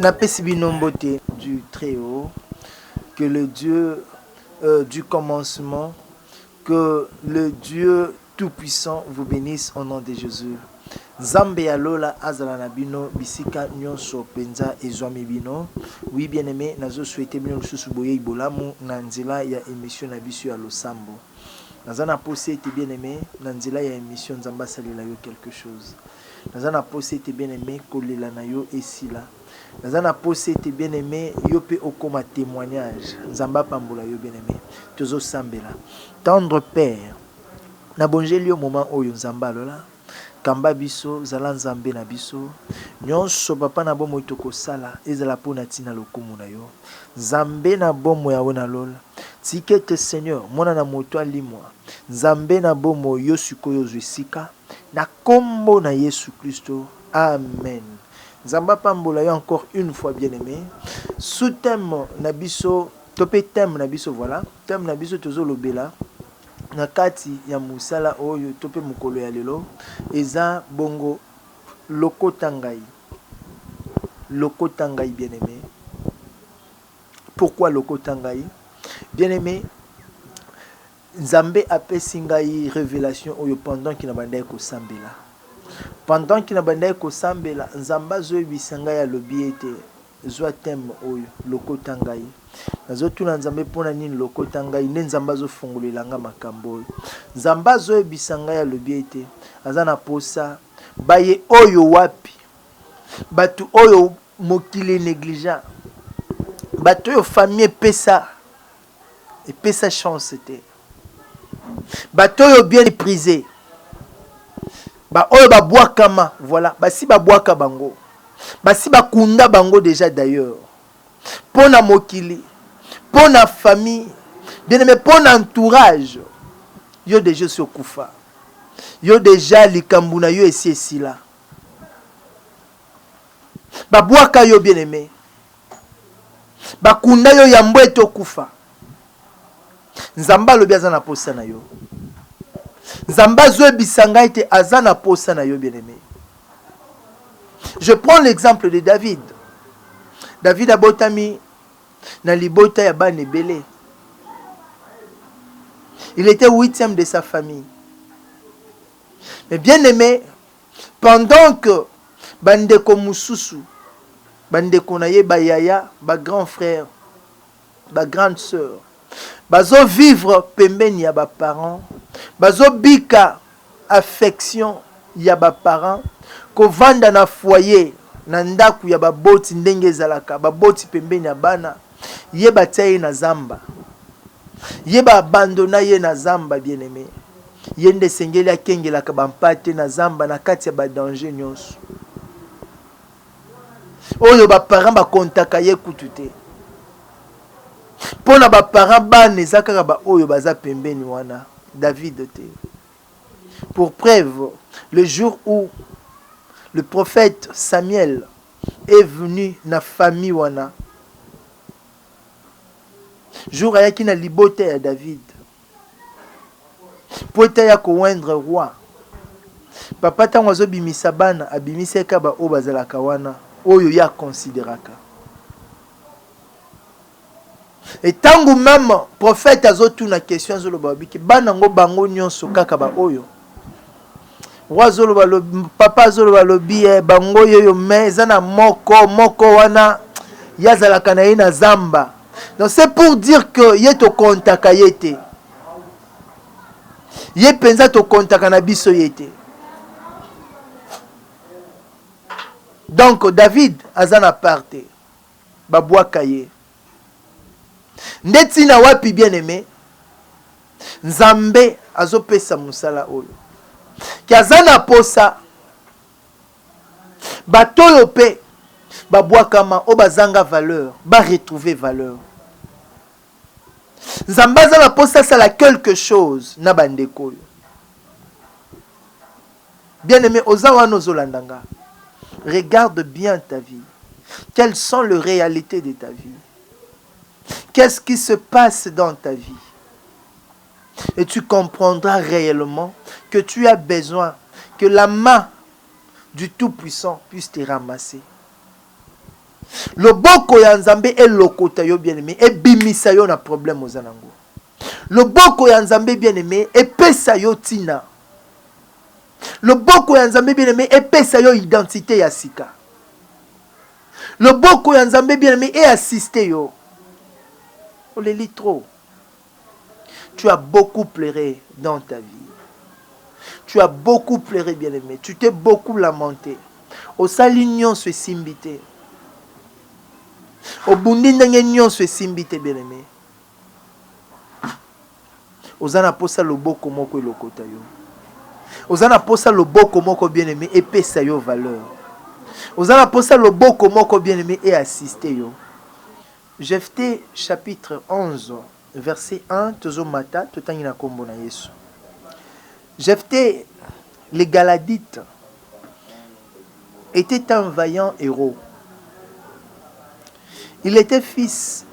Napesi bino mbote du Très-Haut, que le Dieu du commencement, que le Dieu Tout-Puissant vous bénisse au nom de Jésus. Nzambe alola azala na bino bisika nyonso penza ezwami bino. Oui bien-aimé, nazo souhaiter bino lususu boye ibolamu na nzela ya émission na biso ya losambo. Nazana posé ete bien-aimé na nzela ya émission nzamba salela yo quelque chose. Nazana posé ete bien-aimé kolela na yo esila. Nazana posé ete bien-aimé yo pe okoma témoignage. Nzamba pambola yo bien-aimé. Tozo sambela. Tendre Père, na bonjeli yo moment oyo nzamba alola. Kamba biso zala nzambe na biso nyonso papa na bomo itoko sala ezala pona tina lokumu na yo nzambe na bomo ya wona lola tikete Seigneur mona na moto alimwa nzambe na bomo yo sikoyo zwisika na kombo na Yesu Kristo amen. Nzamba pambola yo encore une fois bien-aimé sous thème na biso topé thème na biso voilà thème na biso tozo lobela na kati ya musala oyo tope mukolo ya lelo eza bongo lokota ngai bien-aimé. Pourquoi lokota ngai bien-aimé? Nzambe apesi ngai révélation oyo pendant ki na bandai ko sambela nzamba zoyebisa ngai alobi ete zwa thème oyo lokota ngai nazotuna nzambe mpona nini lokota ngai nde nzambe azofungolela nga makambo oyo nzambe azoyebisa ngai alobi ete aza na posa baye oyo wapi bato oyo mokili négligent bato oyo famille epesa chance te bato oyo bien prisé ba oyo babwakama voilà basi babwaka bango basi bakunda bango déjà d'ailleurs pona mokili pona famille bien-aimé pona entourage yo déjà sur kufa yo déjà likambu na yo esi esila babwaka yo bien-aimé bakunda yo yambo eto kufa nzamba alobi aza na posa na yo nzamba azoyebisa ngai ete aza na posa na yo bien-aimé. Je prends l'exemple de David. David a botami na libota ya bana ebele. Il était 8e de sa famille. Mais bien aimé, pendant que bandeko mususu, bandeko na ye ba yaya, ba grand frère, ba grande sœur, bazo vivre pembeni ya ba parents, bazo bika affection ya ba parents, ko vanda na foyer na ndaku ya baboti ndenge ezalaka baboti pembeni ya bana ye batia ye na zamba ye baabandona ye na zamba bien-aimé ye nde esengeli akengelaka bampate na zamba na kati ya badanger nyonso oyo baparent bakontaka ye kutu te mpo na baparent bana eza kaka baoyo baza pembeni wana David te. Pour preuve le jour où le prophète Samuel est venu na famille wana. Jour ayaki na libota ya David. Poeta ya kowendre roi. Papa tango azobimisa bana abimisa ka ba o bazalaka wana oyo ya considéraka. Et tango même prophète azotuna question zoloba biki bana ngo bango nyonso kaka ba oyo. Papa zolo balobi bango yoyo meza na moko wana yazalaka na ye na zamba. Donc c'est pour dire que ye to kontaka yete. Ye penza to kontaka na biso yete. Donc David azana parte babwaka ye. Ndeti na wapi bien-aimé Nzambe azopesa musala oyo. Kiazana posa batoyo pe babwakama o bazanga valeur ba retrouver valeur. Nzambaza na posa sala quelque chose na bandeko. Bien-aimé ozawa nozolandanga. Regarde bien ta vie. Quelles sont les réalités de ta vie? Qu'est-ce qui se passe dans ta vie? Et tu comprendras réellement que tu as besoin que la main du Tout-Puissant puisse te ramasser. Loboko ya Nzambe elokota yo bien-aimé, ebimisa yo na problème ozanango. Loboko ya Nzambe bien-aimé epesa yo tina. Loboko ya Nzambe bien-aimé epesa yo identité ya sika. Loboko ya Nzambe bien-aimé et assisté yo. On les lit trop. Tu as beaucoup pleuré dans ta vie. Tu as beaucoup pleuré, bien-aimé. Tu t'es beaucoup lamenté. Au salignon se simbité. Au bundindangenyon se simbité, bien-aimé. Ozana posa loboko moko elokota yo. Ozana posa loboko moko bien-aimé et pesa yo valeur. Ozana posa loboko moko bien-aimé et assisté yo. Jephthé chapitre 11 verset 1 tozomata totangina kombo na Yesu. Jephthé, les Galadites, était un vaillant héros. Il était fils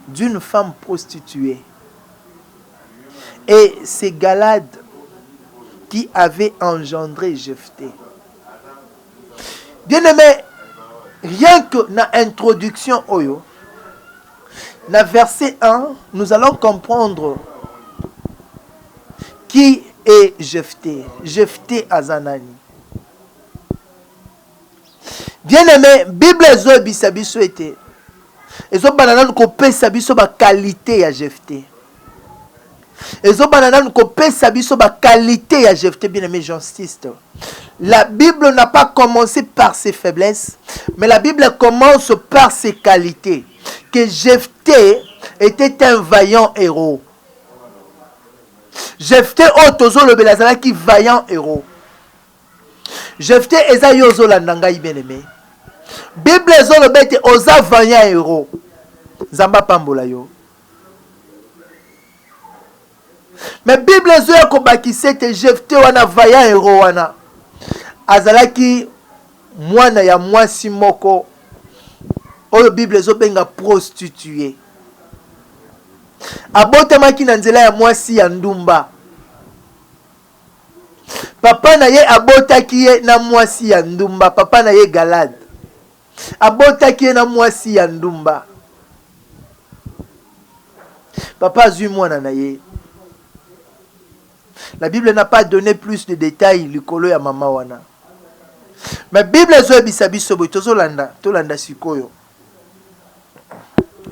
d'une femme prostituée. Et c'est Galad qui avait engendré Jephthé. Bien-aimé, rien que na introduction oyo, na verset 1, nous allons comprendre qui est Jephthé. Jephthé Azanani. Bien-aimé, Bible ezo bisabiso ete. Ezo banana ko pesa biso ba qualité ya Jephthé. Ezo banana ko pesa biso ba qualité ya Jephthé, bien-aimé, j'insiste. La Bible n'a pas commencé par ses faiblesses, mais la Bible commence par ses qualités. Que Jephthé était un vaillant héros. Jephthé otozo le belazala qui vaillant héros. Jephthé eza yozo landanga bien-aimé. Bible ezo le bete oza vaillant héros. Zamba pambola yo. Mais Bible ezo ko bakise te Jephthé wana vaillant héros wana. Azalaki mwana ya mwasi moko. Oyo Bible ezo benga prostituée. Abotamaki na nzela ya mwasi ya ndumba. Papa na ye abotaki ye na mwasi ya ndumba. Papa na ye Galad. Abotaki ye na mwasi ya ndumba. Papa azui mwana na ye. La Bible n'a pas donné plus de détails likolo ya mama wana. Mais Bible ezo bisabiso boy tozolanda, tolanda sikoyo.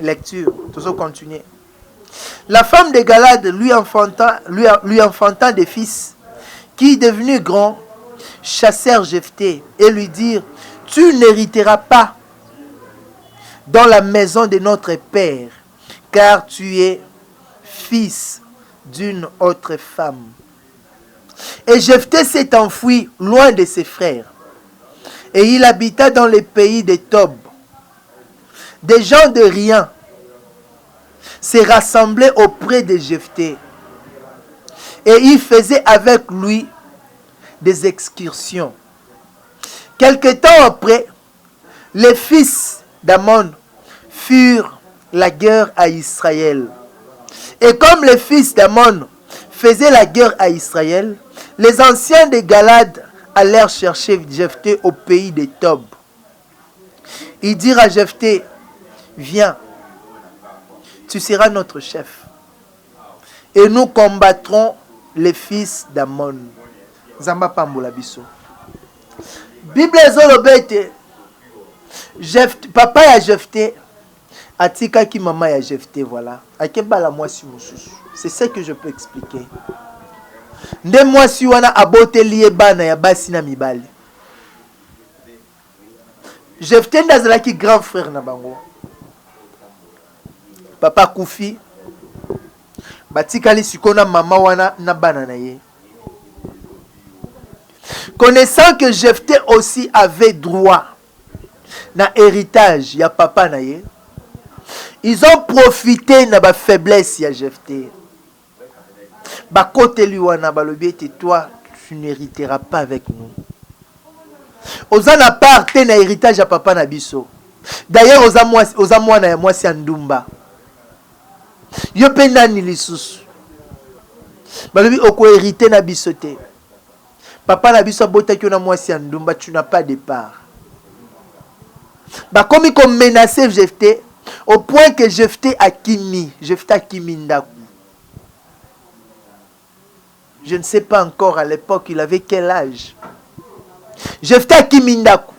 Lecture, tozo continuer. La femme de Galad lui enfantant des fils qui, devenus grands, chassèrent Jephthé et lui dirent: tu n'hériteras pas dans la maison de notre père, car tu es fils d'une autre femme. Et Jephthé s'est enfui loin de ses frères, et il habita dans le pays de Tob. Des gens de rien s'est rassemblé auprès de Jephthé, et il faisait avec lui des excursions. Quelque temps après, les fils d'Ammon furent la guerre à Israël. Et comme les fils d'Ammon faisaient la guerre à Israël, les anciens de Galad allèrent chercher Jephthé au pays de Tob. Ils dirent à Jephthé: viens, tu seras notre chef, et nous combattrons les fils d'Ammon. Zamba pambola biso. Bible ezolobete papa ya Jephthé atika ki mama ya Jephthé, voilà. Akebala mwasi mususu. C'est ce que je peux expliquer. Nde mwasi wana aboteli bana ya basi na mibali. Jephthé ndazalaki grand frère na bango. Papa kufi batikali sikona mama wana na bana na ye. Connaissant que Jephthé aussi avait droit na héritage ya papa na ye, ils ont profité na ba faiblesse ya Jephthé. Ba kote lui wana balobi ete toi tu n'hériteras pas avec nous. Ozana parte na héritage ya papa na biso. D'ailleurs oza mwana ya mwasi ya ndumba. Yo pe nani lisusu. Balobi oko hérité na biso te. Papa na biso abotaki na mwasi ya ndumba, tu n'as pas de part. bakomi comme menacer Jephté au point que Jephté akimi ndaku. Je ne sais pas encore à l'époque il avait quel âge. Jephté akimi ndaku.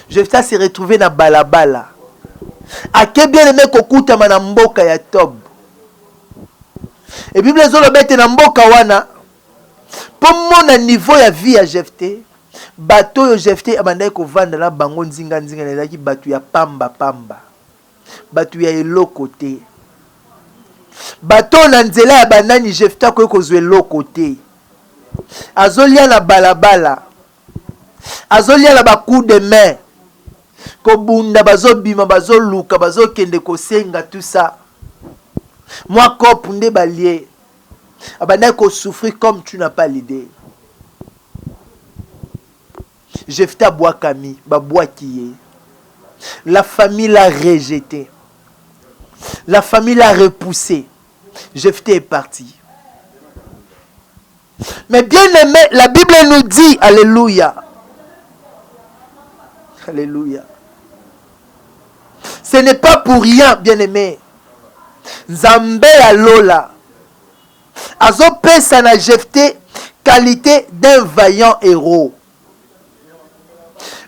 Jephté s'est retrouvé na balabala. Ake bien aimé kokuta na mboka ya Tob. Et Bible ezolobete na mboka wana pour mon niveau ya vie ya Jephté. Bato yo Jephté abandai ko vanda na bango nzinga nezaki batu ya pamba. Batu ya eloko te. Bato na nzela ya banani Jephté ko kozwe eloko te. Azolia na balabala. Azolia na ba coup de main. Ko bunda bazo bima bazo luka bazo kende ko senga tout ça. Moi kopu nde balie. Abandai ko souffrir comme tu n'as pas l'idée. Jephté Boakami, Babouakiye. La famille l'a rejeté. La famille l'a repoussé. Jephté est parti. Mais bien aimé, la Bible nous dit, alléluia. Alléluia. Ce n'est pas pour rien, bien aimé. Nzambe alola. Azo pesa na Jephté qualité d'un vaillant héros.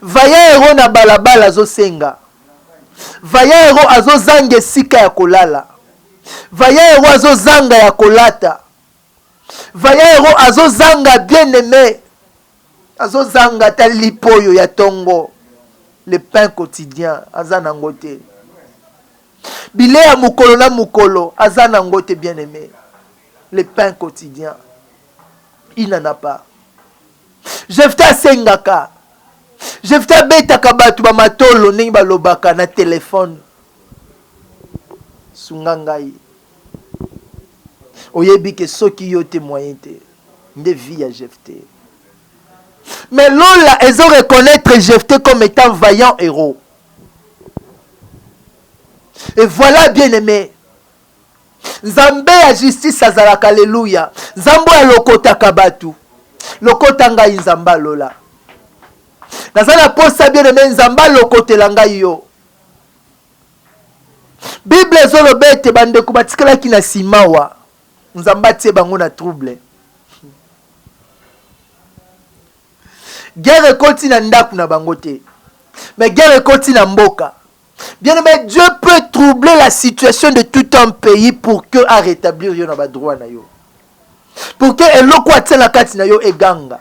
Vaillant héros na balabala azo senga. Vaillant héros azo zanga sika ya kolala. Vaillant héros azo zanga ya kolata. Vaillant héros azo zanga bien aimé. Azo zanga ta lipoyo ya tongo. Le pain quotidien azana ngote. Bile ya mukolo na mukolo azana ngote bien aimé. Le pain quotidien. Il n'en a pas. Jephté sengaka. Jephté betaka batu ba matolo ndenge balobaka na téléphone. Sungangai. Oyebi ke soki yo témoigner te. Nde vie ya Jephté. Mais Lola, ils ont reconnaître Jephté comme étant vaillant héros. Et voilà bien aimé. Nzambe ya justice azalaka alléluia. Nzambo ya lokota kabatu. Lokota ngai nzamba Lola. Nazala posa bien aimé nzamba lokotela ngai yo. Bible ezolobete bandeko batikalaki na simawa. Nzamba tie bango na trouble. Guerre ekoti na ndaku na bango te. Mais guerre ekoti na mboka. Bien aimé, Dieu peut troubler la situation de tout un pays pour que a rétablir yo na ba droit na yo. Pour que eloko atela kati na yo eganga.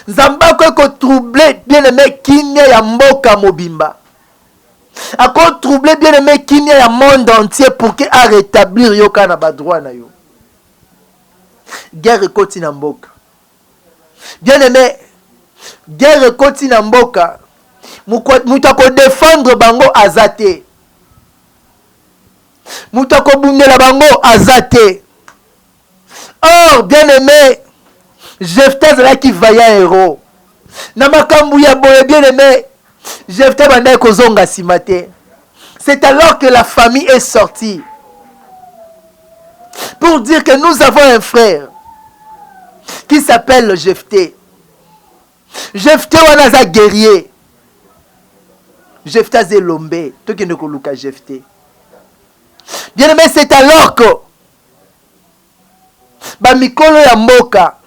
Nzamba ko troubler bien aimé kimia ya mboka mobimba. Ako troubler bien aimé kimia ya monde entier pour que a rétablir yo kana ba droit na yo. Guerre ekoti na mboka. Bien aimé, guerre ekoti na mboka. Moutako défendre bango azate. Moutako bundela bango azate. Or, bien aimé, Jephté qui vaillant héros. Namakambu ya boye bien aimé, Jephté bandai kozonga simate. C'est alors que la famille est sortie. Pour dire que nous avons un frère qui s'appelle Jephté. Jephté wanaza guerrier. Jephté zelombe. Toi qui ne koluka Jephté. Bien aimé, c'est alors que Bamikolo ya mboka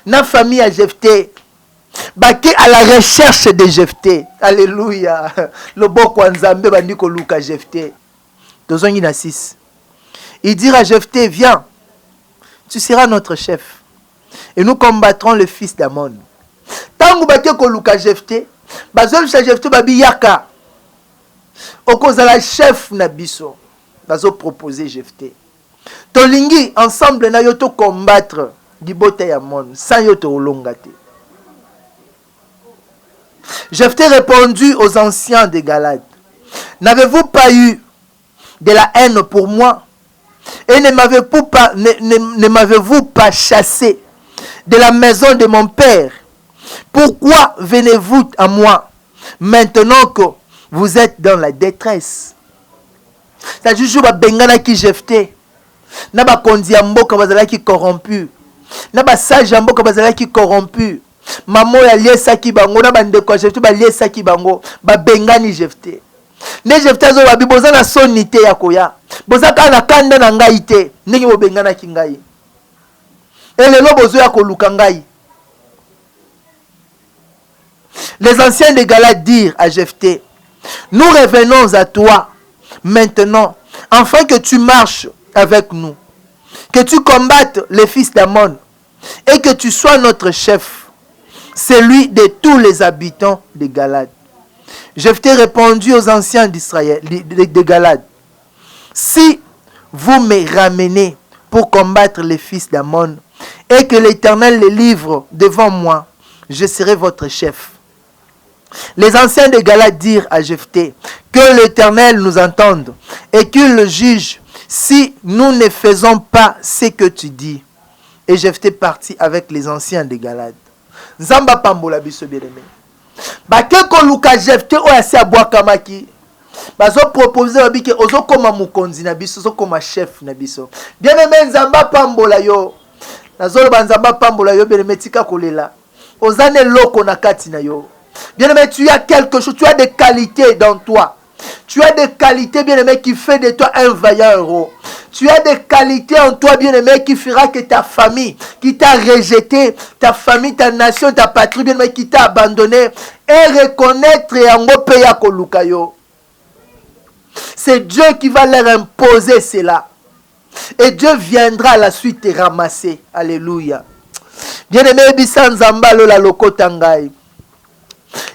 na famille ya Jephté baki à la recherche de Jephté. Alléluia. Loboko nzambe bandi koluka Jephté. Tozongi na 6. Il dira à Jephté, viens, tu seras notre chef. Et nous combattrons le fils d'Amon. Tangu baki koluka Jephté, bazol cha Jephté babi yaka. Okozala chef na biso. Bazo proposer Jephté. Tolingi ensemble na yo to combattre Libota ya Amon sans yo to olongate. Jephté répondit aux anciens de Galade. N'avez-vous pas eu de la haine pour moi? Et ne m'avez-vous pas chassé de la maison de mon père? Pourquoi venez-vous à moi maintenant que vous êtes dans la détresse? Ça joue ba bengana ki Jephté. Na ba kondi ya mboka bazala ki corrompu. Na ba sage ya mboka bazala ki corrompu. Maman ya liesaki bango na bandeko Jephté ba liesaki bango ba bengani Jephté. Ne Jephté zo ba biboza na sonité ya koya. Boza kana kanda na ngai te ndenge bo bengana ki ngai. Elelo bozo ya koluka ngai. Les anciens de Galate dirent à Jephté: nous revenons à toi maintenant, afin que tu marches avec nous, que tu combattes les fils d'Ammon et que tu sois notre chef, celui de tous les habitants de Galate. Jephté répondit aux anciens d'Israël, de Galate: si vous me ramenez pour combattre les fils d'Ammon et que l'Éternel les livre devant moi, je serai votre chef. Les anciens de Galate dirent à Jephté: que l'Éternel nous entende et qu'il le juge si nous ne faisons pas ce que tu dis. Et Jephté partit avec les anciens de Galate. Nzamba pambola biso bien-aimé. Bakeko luka Jephté oya si abwakamaki. Bazo proposer babike ozo koma mukonzi na biso, ozo koma chef na biso. Bien-aimé, nzamba pambola yo. Nazolo banzamba pambola yo bien-aimé, tika kolela. Ozane loko na kati na yo. Bien-aimé, tu as quelque chose, tu as des qualités dans toi. Tu as des qualités, bien-aimé, qui fait de toi un vaillant héros. Tu as des qualités en toi, bien-aimé, qui fera que ta famille, qui t'a rejeté, ta famille, ta nation, ta patrie, bien-aimé, qui t'a abandonné, et reconnaître yango peya kolukayo. C'est Dieu qui va leur imposer cela. Et Dieu viendra à la suite te ramasser. Alléluia. Bien-aimé, Bisan Zamba lola loko tangai.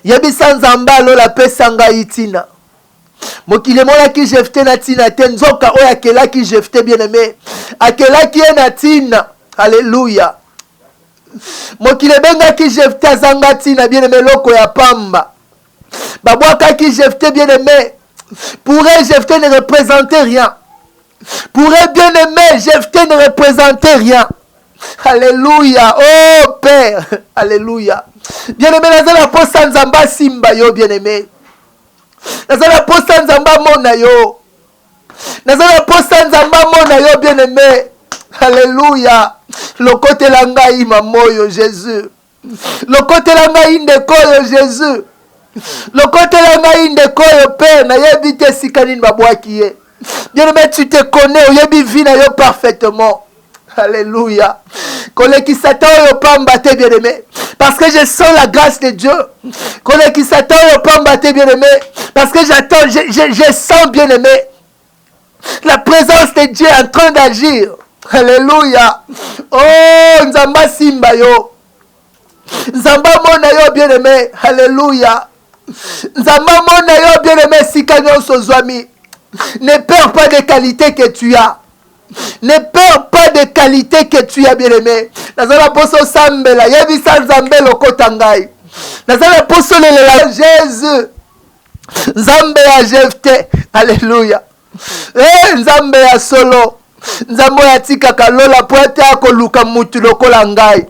Yebisa nzamba lola pesa ngai itina. Mokile mona ki Jephté na tina te nzoka oyo akelaki Jephté bien-aimé. Akelaki ye na tina. Alléluia. Mokile benga ki Jephté azanga tina bien-aimé loko ya pamba. Babwaka ki Jephté bien-aimé. Pour elle, Jephté ne représentait rien. Pour elle, bien-aimé, Jephté ne représentait rien. Alléluia. Oh Père. Alléluia. Bien-aimé, nazala posa nzamba simba yo, bien-aimé. Nazala posa nzamba mona yo. Nazala posa nzamba mona yo, bien-aimé. Alléluia. Le côté langai mamoyo Jésus. Le côté langai ndeko yo Jésus. Le côté langai ndeko yo Père na yebite sikanine babwaki ye. Bien-aimé, tu te connais, oyebi vi na yo parfaitement. Alléluia. Koleki Satan yo pamba te bien-aimé. Parce que je sens la grâce de Dieu. Koleki Satan yo pamba te bien-aimé. Parce que j'attends, je sens bien-aimé la présence de Dieu en train d'agir. Alléluia. Oh, Nzamba simba yo. Nzamba mona yo bien-aimé. Alléluia. Nzamba mona yo bien-aimé sikanyo sozwami. Ne perds pas des qualités que tu as. Ne perds pas de qualité que tu as, bien-aimé. Nazala poso sambela, yebisa nzambe lokota ngai. Nazala poso lelela Jésus. Nzambe ya Jephté. Alléluia. Nzambe ya solo. Nzambe ya tika kalola poete akoluka mutu lokola ngai.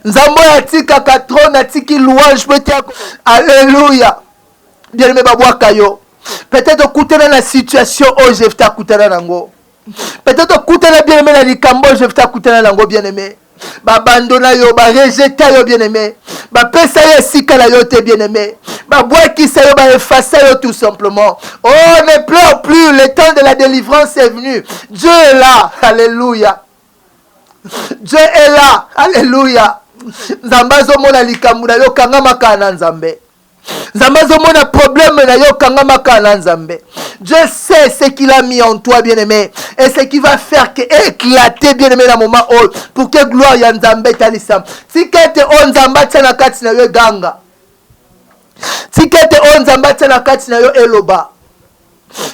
Nzambe ya tika katrona tiki louange poete ako. Alléluia. Bien-aimé babwaka yo. Peut-être kutana na situation où Jephté kutana nango. Peut-être kutana bien-aimé na likambo Jephté kutana nango bien-aimé. Ba abandona yo, ba rejeta yo bien-aimé. Ba pesa yo sika na yo te bien-aimé. Ba bwakisa yo, ba effacer yo tout simplement. Oh, ne pleure plus, le temps de la délivrance est venu. Dieu est là. Alléluia. Dieu est là. Alléluia. Nzambazo mona likambo na yo kangama kana nzambe. Nzambazo mona problème na yo kangama kana nzambe. Dieu sait ce qu'il a mis en toi, bien-aimé, et ce qui va faire que éclater, bien-aimé, dans le moment où, pour que gloire y a nzambe talisam. Si kete on nzamba tana kati na yo ganga. Si kete on nzamba tana kati na yo eloba.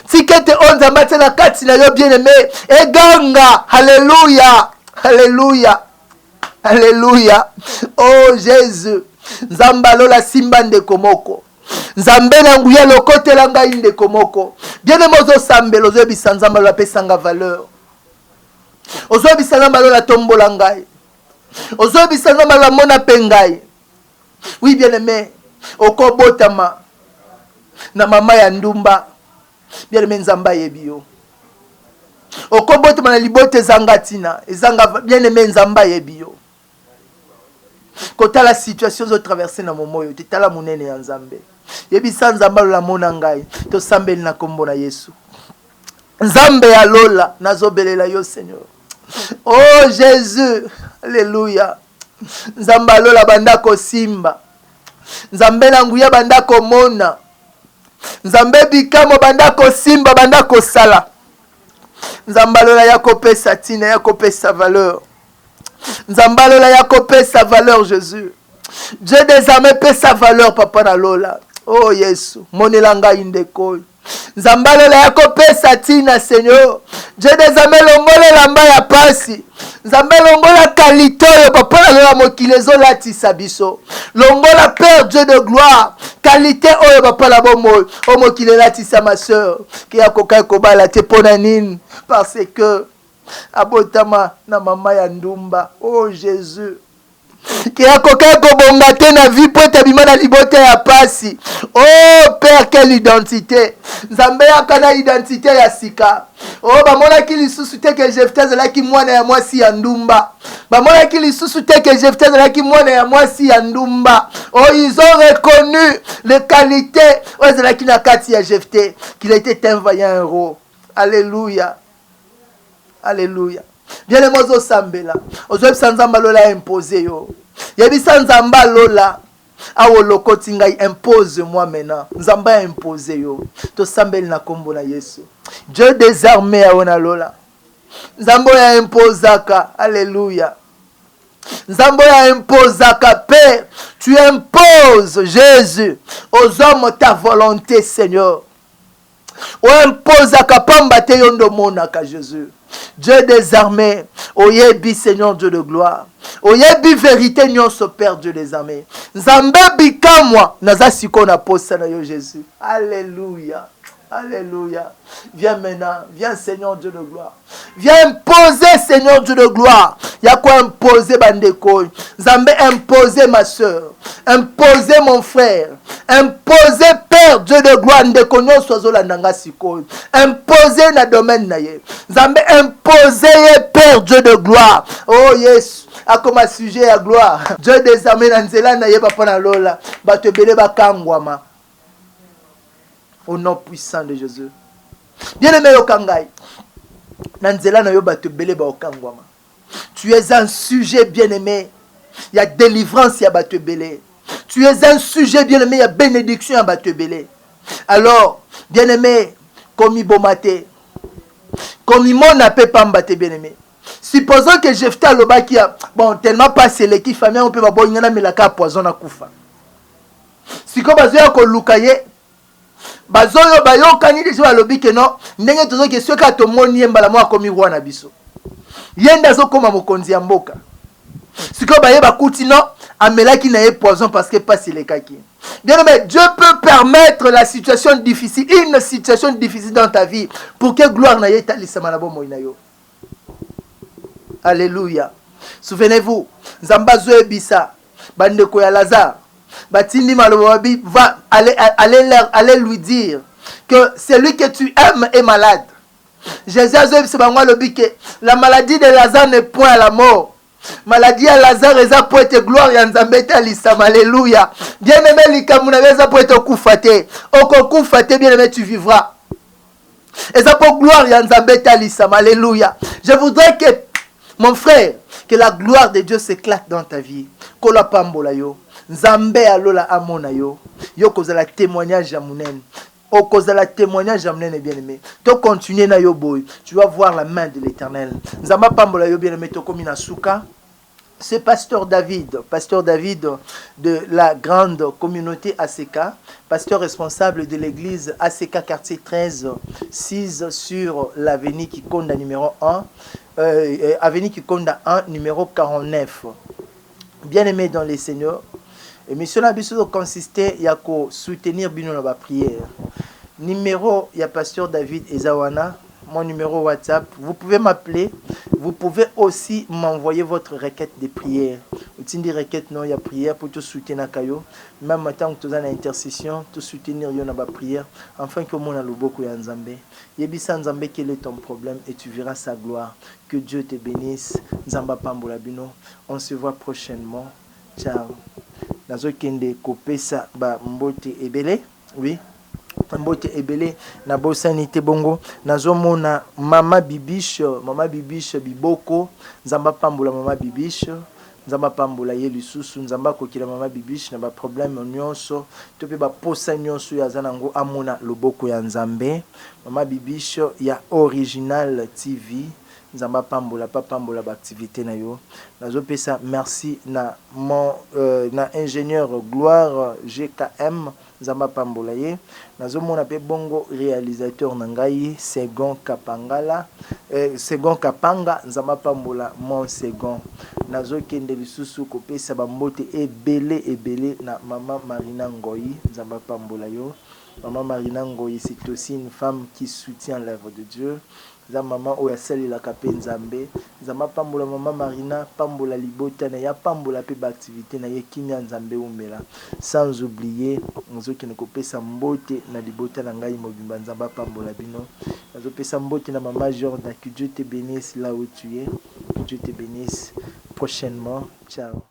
Si kete on nzamba tana kati na yo bien-aimé, e ganga. Alléluia. Alléluia. Alléluia. Oh Jésus. Nzamba lola simba ndeko moko. Nzambe na nguya lokote langa ndeko moko. Bien-aimé ozo sambelo ozo yebisa nzamba lola pesanga valeur. Ozo yebisa nzamba lola tombola ngai. Ozo yebisa nzamba lola mona pengai. Oui bien-aimé, okobotama na mama ya ndumba. Bien-aimé nzamba yebi yo. Okobotama na libote zanga tina. Ezanga bien-aimé nzamba yebi yo. Kota la situation zo traverser na momoyo te tala monene ya Nzambe. Yebisa Nzambe alola mona ngai to sambeli na kombo na Yesu. Nzambe ya lola nazobelela yo Seigneur. Oh Jésus, alléluia. Nzambe alola bandako simba. Nzambe na nguya bandako mona. Nzambe bikamo bandako simba bandako sala. Nzambe alola yako pesa tina yako pesa valeur. Nzambe alola yako pesa valeur Jésus. Dieu désormais paie sa valeur papa na lola. Oh Yesu, monelanga indeko. Nzambe alola yako pesa tina Seigneur. Dieu désormais longola lamba ya pasi. Nzambe longola qualité yo papa na lola mokile zo latisa biso. Longola Père Dieu de gloire. Qualité oyo papa la bomo. O mokile latisa ma sœur. Ki akoka kobala te pona nini parce que abotama na mama ya ndumba. Oh Jésus. Qui a coquin kobongate na vie pour tabima na libote ya pasi. Oh Père, quelle identité. Nzambe akana identité ya sika. Oh bamona ki lisusu te que Jephthé zala ki mwana ya mwasi ya ndumba. Bamona ki lisusu te que Jephthé zala ki mwana ya mwasi ya ndumba. Oh ils ont reconnu les qualités. Oh zala ki na kati ya Jephthé qu'il était un vaillant héros. Alléluia. Alléluia. Bien les mozo sambela. Ozo sanzamba lola imposé yo. Yebi sanzamba lola. Awo lokoti ngai impose moi maintenant. Nzamba imposé yo. To sambeli na kombo na Yesu. Dieu des armées aona lola. Nzambo ya imposaka. Alléluia. Nzambo ya imposaka. Père, tu imposes Jésus aux hommes ta volonté Seigneur. O imposaka pamba te yondo monaka Jésus. Dieu des armées, oyebi Seigneur Dieu de gloire, oyebi vérité nyonso Père Dieu des armées. Nzambe bikamwa naza siko na posa na yo Jésus. Alléluia. Alléluia. Viens maintenant, viens Seigneur Dieu de gloire. Viens imposer Seigneur Dieu de gloire. Y'a quoi imposer bandeko. Nzambe imposer ma soeur. Imposer mon frère. Imposer Père Dieu de gloire. Ndeko nyonso azolanda siko. Imposer na domaine na ye. Nzambe imposer Père Dieu de gloire. Oh yes. A comme sujet à gloire. Dieu des armées na nzela na ye papa na lola. Bato bele bakangwama. Au nom puissant de Jésus. Bien-aimé Yokangai. Nanzela na yo bato bele ba okangwama. Tu es un sujet bien-aimé. Il y a délivrance, il y a bato bele. Tu es un sujet bien-aimé, il y a bénédiction, il y a bato bele. Alors, bien-aimé, comme il bomate. Comme il m'en appelle pas m'bate bien-aimé. Supposons que Jephthé aloba qui a bon tellement passé l'équipe famille on peut pas boire ngana melaka poison à kufa. Si comme bazoya ko lukaye bazoyo bayokani dezo alobi ke non ndenge tozo ke soka to moni mbala mo akomi roi na biso. Yenda zo koma mokonzi ya mboka. Si comme baye bakuti non amelaki na ye poison parce que passe les kaki. Bien aimé, Dieu peut permettre la situation difficile, une situation difficile dans ta vie pour que gloire na ye talisama na bomo ina yo. Alléluia. Souvenez-vous, Zambazo Ebissa, Bandeko ya Lazare, Batindi Malobabi va aller lui dire que celui que tu aimes est malade. Jésus a dit que la maladie de Lazare n'est point à la mort. Maladie à Lazare est pour être gloire et Nzambeta l'Islam. Alléluia. Bien aimé, l'Ikamuna est pour être koufate. Oko koufate, bien aimé, tu vivras. Et ça pour gloire et Nzambeta l'Islam. Alléluia. Je voudrais que mon frère, que la gloire de Dieu s'éclate dans ta vie. Kola pambola yo. Nzambe alola amona yo. Yo kozala témoignage amunen. O kozala témoignage amunen bien aimé. To continuer na yo boy. Tu vas voir la main de l'Éternel. Nzamba pambola yo bien aimé to komi na suka. C'est pasteur David de la grande communauté ACK, pasteur responsable de l'église ACK quartier 13, 6 sur l'avenue Kikonda numéro 1, avenue Kikonda 1 numéro 49. Bien-aimé dans les seigneurs, émission la biso consistait à soutenir bino na ba prière. Numéro il y a pasteur David Ezawana. Mon numéro WhatsApp, vous pouvez m'appeler, vous pouvez aussi m'envoyer votre requête de prière. Vous avez requête non, il y a prière pour te soutenir kayo. Même maintenant que tu as une intercession, te soutenir yo na ba prière, afin que mon aloboko ya Nzambe. Yebisa Nzambe quel est ton problème et tu verras sa gloire. Que Dieu te bénisse. Nzamba pambola bino. On se voit prochainement. ciao. Nazokende kopesa ba mbote ebele. Oui. Mbote ebele na bosani te bongo. Nazomona mama bibiche biboko. Nzamba pambola mama bibiche. Nzamba pambola ye lisusu. Nzamba kokila mama bibiche na ba problème nyonso. To pe ba posa nyonso ya zanango amona loboko ya Nzambe. Mama bibiche ya Original TV. Nzamba pambola pa pambola ba activité na yo. Nazopesa merci na na ingénieur Gloire GKM. Nzamba pambola ye. Nazomona pe bongo réalisateur nangai Second Kapangala Second Kapanga. Nzamba pambola mon second. Nazokende lisusu kopesa bambote ebele na maman Marina Ngoyi. Nzamba pambola yo. Maman Marina Ngoyi, c'est aussi une femme qui soutient l'œuvre de Dieu. Za maman oya sali la kape Nzambe. Nzamba pambola maman Marina, pambola libota na ya pambola pe ba activité na ye kimia Nzambe umela. Sans oublier nzoki ne kopesa mbote na libota na ngai mobimba. Nzamba pambola bino. Nazo pesa mbote na maman Jordan. Que Dieu te bénisse là où tu es. Que Dieu te bénisse prochainement. Ciao.